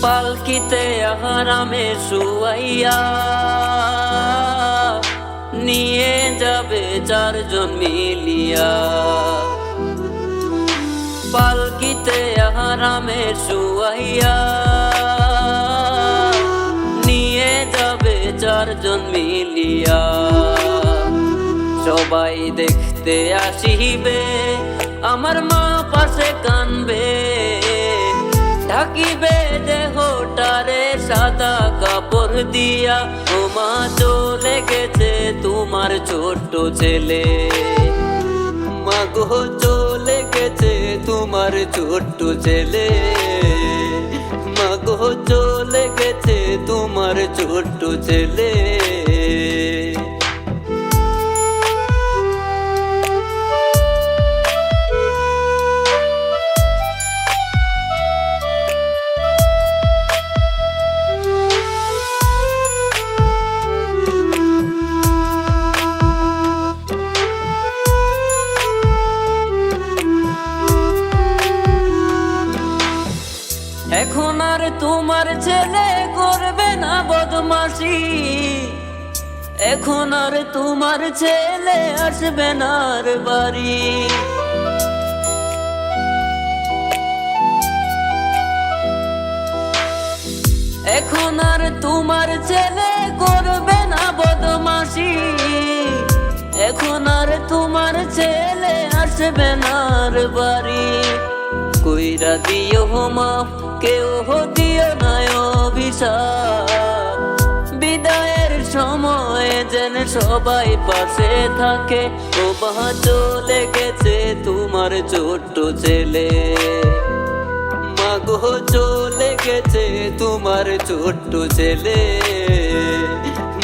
পালকিতে আরামে শুয়াইয়া নিয়ে যাবে চারজন মিলিয়া। পালকিতে আরামে শুয়াইয়া নিয়ে যাবে চারজন মিলিয়া। সবাই দেখতে আসিবে, আমার মা পাশে কানবে, ঢাকিবে দেহটারে সাদা কাপড় দিয়া। ও মা চলে গেছে তোমার ছোট্ট ছেলে, মাগো চলে গেছে তোমার ছোট্ট ছেলে, মাগো চলে গেছে তোমার ছোট্ট ছেলে। এখন আর তোমার ছেলে করবে না বদমাশি, এখন আর তোমার ছেলে আসবে না আর বাড়ি। এখন আর তোমার ছেলে করবে না বদমাশি, এখন আর তোমার ছেলে আসবে না আর বাড়ি। কইরা দিও মাফ, কেউ দিও না অভিশাপ, বিদায়ের সময় যেন সবাই পাশে থাকে। ও মা চলে গেছে তোমার ছোট্ট ছেলে, মাগো চলে গেছে তোমার ছোট্ট ছেলে,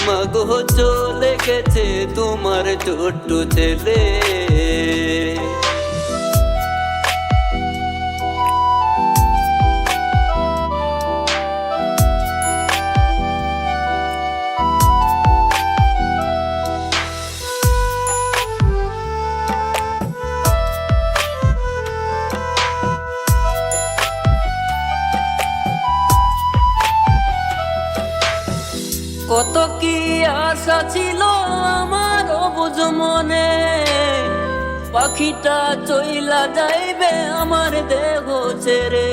মাগো চলে গেছে তোমার ছোট্ট ছেলে। কত কি আশা ছিল আমার অবুঝ মনে, পাখিটা চইলা যাইবে আমার দেহ ছেড়ে।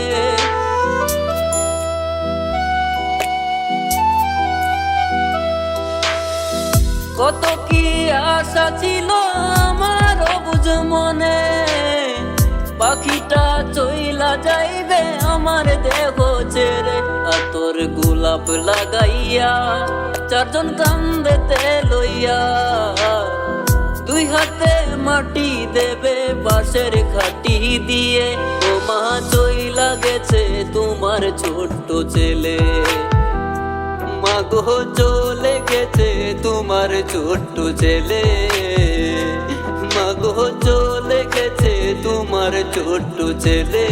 কত কি আশা ছিল আমার অবুঝ মনে, পাখিটা চইলা যাইবে আমার দেহ ছেড়ে। আতর গোলাপ লাগাইয়া চারজন কান্দেতে লইয়া, দুই হাতে মাটি দেবে বাঁশের খাটি দিয়ে। ও মা চইলা গেছে তোমার ছোট্ট ছেলে, মাগো চলে গেছে তোমার ছোট্ট ছেলে, মাগো চলে গেছে তোমার ছোট্ট ছেলে।